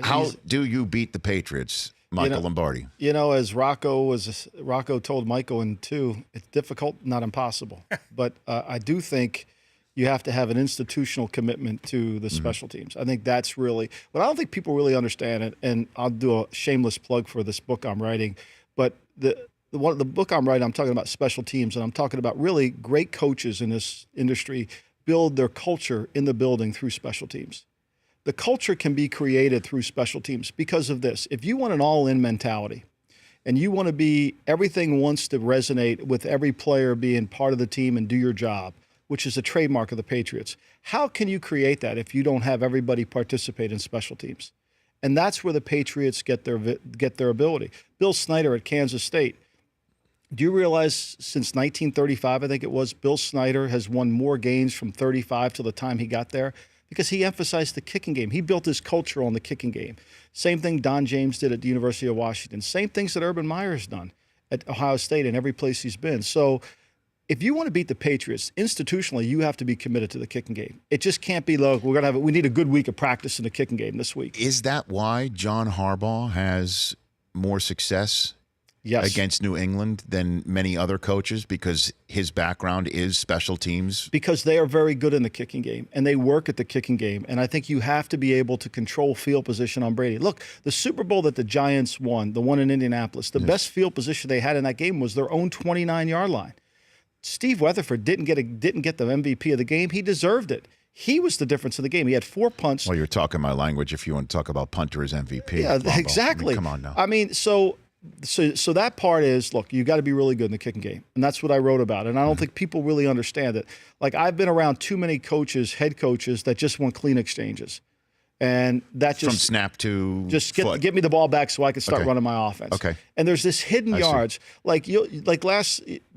How do you beat the Patriots, Michael Lombardi? As Rocco told Michael in 2, it's difficult, not impossible. But I do think you have to have an institutional commitment to the special teams. I think that's really – but I don't think people really understand it, and I'll do a shameless plug for this book I'm writing. But the book I'm writing, I'm talking about special teams, and I'm talking about really great coaches in this industry build their culture in the building through special teams. The culture can be created through special teams because of this. If you want an all-in mentality and you want to be – everything wants to resonate with every player being part of the team and do your job, which is a trademark of the Patriots, how can you create that if you don't have everybody participate in special teams? And that's where the Patriots get their ability. Bill Snyder at Kansas State. Do you realize since 1935, I think it was, Bill Snyder has won more games from 35 till the time he got there? Because he emphasized the kicking game. He built his culture on the kicking game. Same thing Don James did at the University of Washington. Same things that Urban Meyer's done at Ohio State and every place he's been. So if you want to beat the Patriots, institutionally, you have to be committed to the kicking game. It just can't be, look, we need a good week of practice in the kicking game this week. Is that why John Harbaugh has more success against New England than many other coaches, because his background is special teams? Because they are very good in the kicking game, and they work at the kicking game. And I think you have to be able to control field position on Brady. Look, the Super Bowl that the Giants won, the one in Indianapolis, the best field position they had in that game was their own 29-yard line. Steve Weatherford didn't get the MVP of the game. He deserved it. He was the difference in the game. He had 4 punts. Well, you're talking my language if you want to talk about punter as MVP. Yeah, Bobo. exactly. I mean, come on now. I mean, so that part is, look, you got to be really good in the kicking game. And that's what I wrote about. And I don't think people really understand it. Like, I've been around too many coaches, head coaches, that just want clean exchanges. And that just – from snap to just foot. Get me the ball back so I can start running my offense. Okay. And there's this hidden yards. Like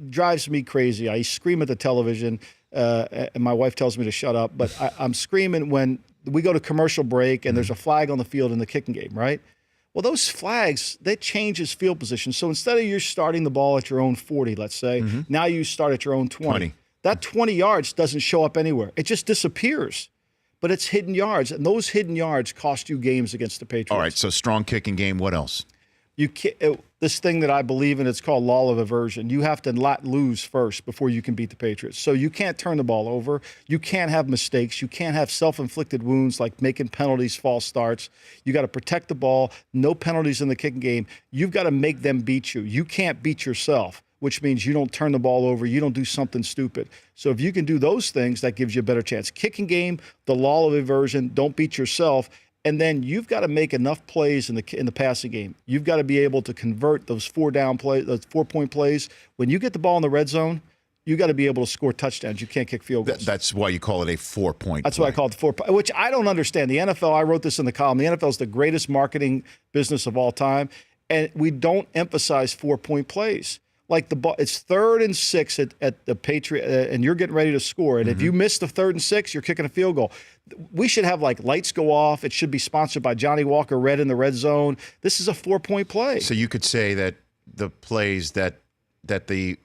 drives me crazy. I scream at the television, and my wife tells me to shut up. But I'm screaming when we go to commercial break and there's a flag on the field in the kicking game, right? Well, those flags, that changes field position. So instead of you starting the ball at your own 40, let's say, now you start at your own 20. That 20 yards doesn't show up anywhere. It just disappears. But it's hidden yards, and those hidden yards cost you games against the Patriots. All right, so strong kicking game. What else? This thing that I believe in, it's called law of aversion. You have to not lose first before you can beat the Patriots. So you can't turn the ball over. You can't have mistakes. You can't have self-inflicted wounds like making penalties, false starts. You got to protect the ball. No penalties in the kicking game. You've got to make them beat you. You can't beat yourself, which means you don't turn the ball over, you don't do something stupid. So if you can do those things, that gives you a better chance. Kicking game, the law of aversion, don't beat yourself, and then you've got to make enough plays in the passing game. You've got to be able to convert those 4-down plays, those 4-point plays. When you get the ball in the red zone, you got to be able to score touchdowns. You can't kick field goals. That's why you call it a 4-point That's play. why I call it 4-point, which I don't understand. The NFL, I wrote this in the column, the NFL is the greatest marketing business of all time, and we don't emphasize 4-point plays. Like the ball, it's 3rd and 6 at the Patriot, and you're getting ready to score. And if you miss the 3rd and 6, you're kicking a field goal. We should have like lights go off. It should be sponsored by Johnny Walker Red in the red zone. This is a 4-point play. So you could say that the plays that the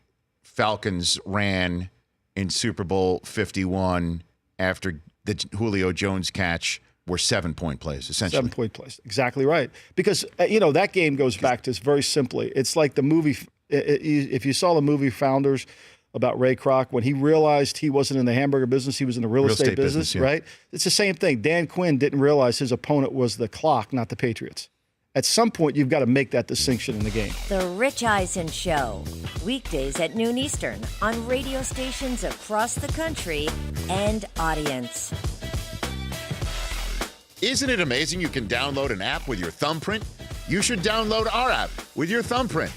Falcons ran in Super Bowl 51 after the Julio Jones catch were 7-point plays, essentially. 7-point plays, exactly right. Because that game goes back to very simply. It's like the movie. If you saw the movie Founders about Ray Kroc, when he realized he wasn't in the hamburger business, he was in the real estate business, right? It's the same thing. Dan Quinn didn't realize his opponent was the clock, not the Patriots. At some point, you've got to make that distinction in the game. The Rich Eisen Show, weekdays at noon Eastern on radio stations across the country and audience. Isn't it amazing you can download an app with your thumbprint? You should download our app with your thumbprint.